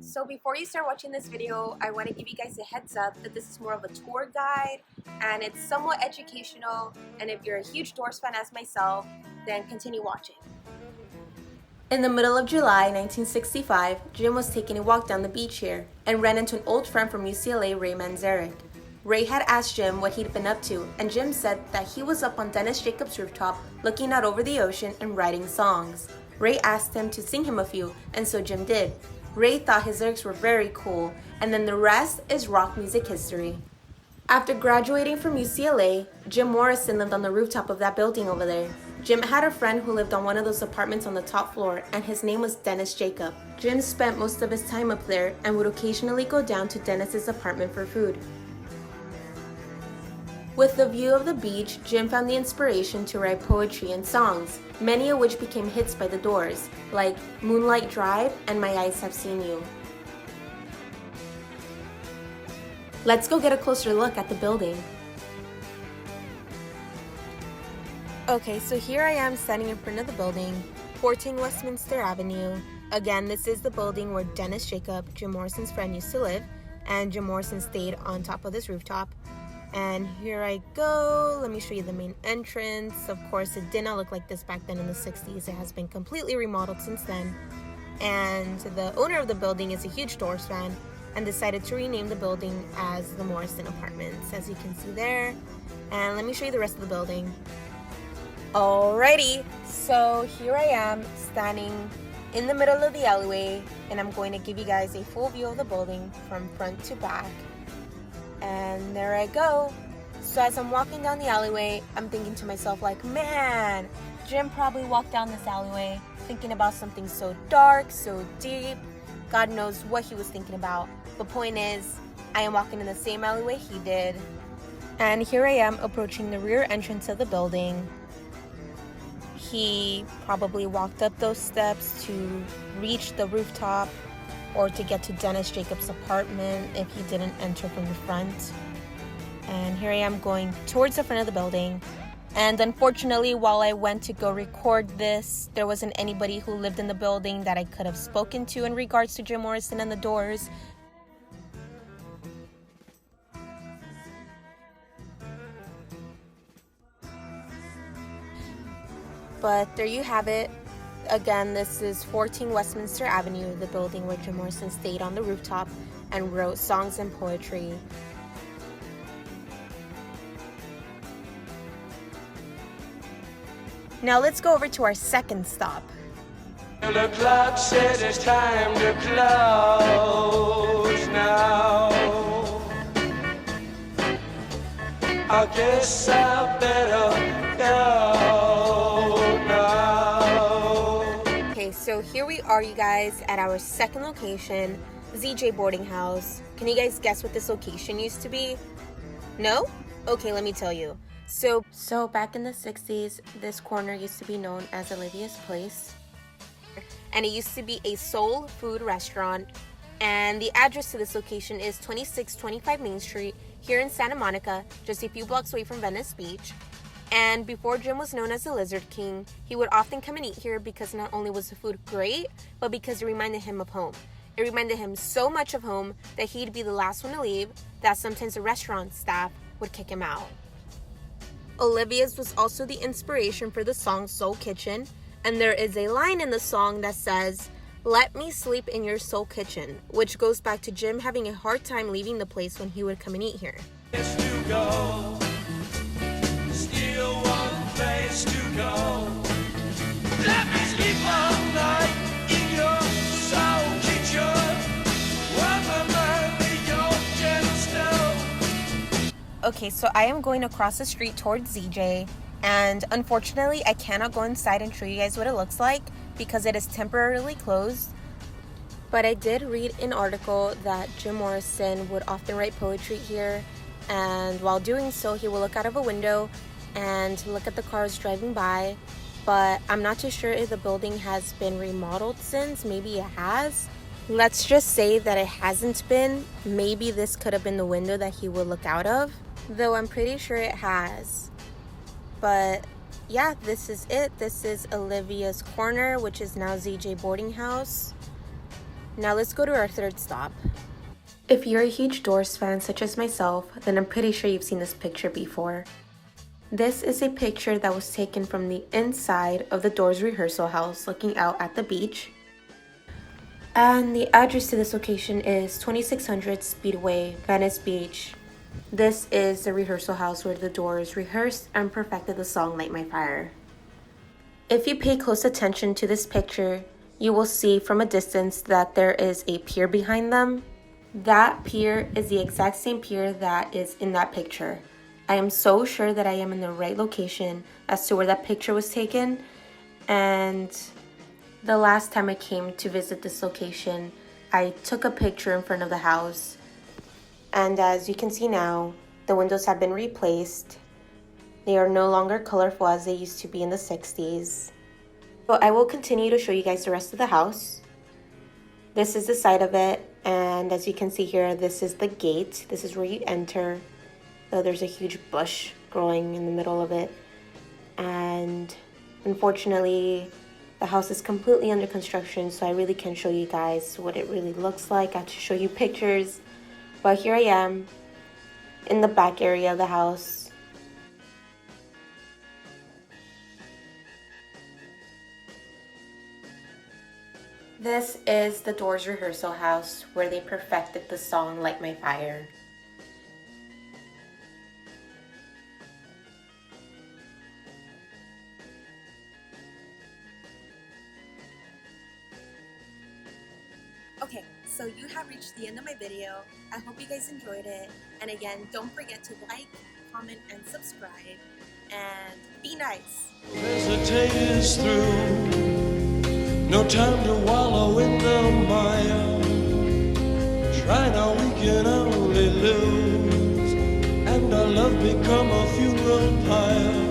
So before you start watching this video, I want to give you guys a heads up that this is more of a tour guide and it's somewhat educational, and if you're a huge Doors fan as myself, then continue watching. In the middle of July 1965, Jim was taking a walk down the beach here and ran into an old friend from UCLA, Ray Manzarek. Ray had asked Jim what he'd been up to, and Jim said that he was up on Dennis Jacobs' rooftop looking out over the ocean and writing songs. Ray asked him to sing him a few, and so Jim did. Ray thought his lyrics were very cool, and then the rest is rock music history. After graduating from UCLA, Jim Morrison lived on the rooftop of that building over there. Jim had a friend who lived on one of those apartments on the top floor, and his name was Dennis Jacob. Jim spent most of his time up there and would occasionally go down to Dennis's apartment for food. With the view of the beach, Jim found the inspiration to write poetry and songs, many of which became hits by the Doors, like Moonlight Drive and My Eyes Have Seen You. Let's go get a closer look at the building. Okay, so here I am standing in front of the building, 14 Westminster Avenue. Again, this is the building where Dennis Jacob, Jim Morrison's friend, used to live, and Jim Morrison stayed on top of this rooftop. And here I go. Let me show you the main entrance. Of course, it did not look like this back then in the 60s. It has been completely remodeled since then. And the owner of the building is a huge Doors fan and decided to rename the building as the Morrison Apartments, as you can see there. And let me show you the rest of the building. Alrighty, so here I am standing in the middle of the alleyway, and I'm going to give you guys a full view of the building from front to back. And there I go. So as I'm walking down the alleyway, I'm thinking to myself like, man, Jim probably walked down this alleyway thinking about something so dark, so deep. God knows what he was thinking about. The point is, I am walking in the same alleyway he did. And here I am approaching the rear entrance of the building. He probably walked up those steps to reach the rooftop or to get to Dennis Jacobs' apartment if he didn't enter from the front. And here I am going towards the front of the building. And unfortunately, while I went to go record this, there wasn't anybody who lived in the building that I could have spoken to in regards to Jim Morrison and the Doors. But there you have it. Again, this is 14 Westminster Avenue, the building where Jim Morrison stayed on the rooftop and wrote songs and poetry. Now let's go over to our second stop. The clock says it's time to close now. I guess I better go now. Okay, so here we are, you guys, at our second location, ZJ Boarding House. Can you guys guess what this location used to be? No? Okay, let me tell you. So back in the 60s, this corner used to be known as Olivia's Place. And it used to be a soul food restaurant. And the address to this location is 2625 Main Street here in Santa Monica, just a few blocks away from Venice Beach. And before Jim was known as the Lizard King, he would often come and eat here because not only was the food great, but because it reminded him of home. It reminded him so much of home that he'd be the last one to leave, that sometimes the restaurant staff would kick him out. Olivia's was also the inspiration for the song Soul Kitchen, and there is a line in the song that says, "Let me sleep in your soul kitchen," which goes back to Jim having a hard time leaving the place when he would come and eat here. It's to go. Still one place to go. Let me sleep all night in your soul kitchen. Warm my mind with your gentle stone. Okay, so I am going across the street towards ZJ, and unfortunately I cannot go inside and show you guys what it looks like because it is temporarily closed. But I did read an article that Jim Morrison would often write poetry here, and while doing so he will look out of a window and look at the cars driving by. But I'm not too sure if the building has been remodeled since. Maybe it has. Let's just say that it hasn't been. Maybe this could have been the window that he would look out of, though I'm pretty sure it has. But yeah, this is it. This is Olivia's Corner, which is now ZJ Boarding House. Now let's go to our third stop. If you're a huge Doors fan such as myself, then I'm pretty sure you've seen this picture before. This is a picture that was taken from the inside of the Doors rehearsal house looking out at the beach. And the address to this location is 2600 Speedway, Venice Beach. This is the rehearsal house where the Doors rehearsed and perfected the song Light My Fire. If you pay close attention to this picture, you will see from a distance that there is a pier behind them. That pier is the exact same pier that is in that picture. I am so sure that I am in the right location as to where that picture was taken. And the last time I came to visit this location, I took a picture in front of the house. And as you can see now, the windows have been replaced. They are no longer colorful as they used to be in the 60s. But I will continue to show you guys the rest of the house. This is the side of it. And as you can see here, this is the gate. This is where you enter. There's a huge bush growing in the middle of it. And unfortunately, the house is completely under construction, so I really can't show you guys what it really looks like. I have to show you pictures. But here I am in the back area of the house. This is the Doors rehearsal house where they perfected the song Light My Fire. Okay, so you have reached the end of my video. I hope you guys enjoyed it. And again, don't forget to like, comment, and subscribe. And be nice. Hesitate is through. No time to wallow in the mire. Try now, we can only lose. And our love become a funeral pyre.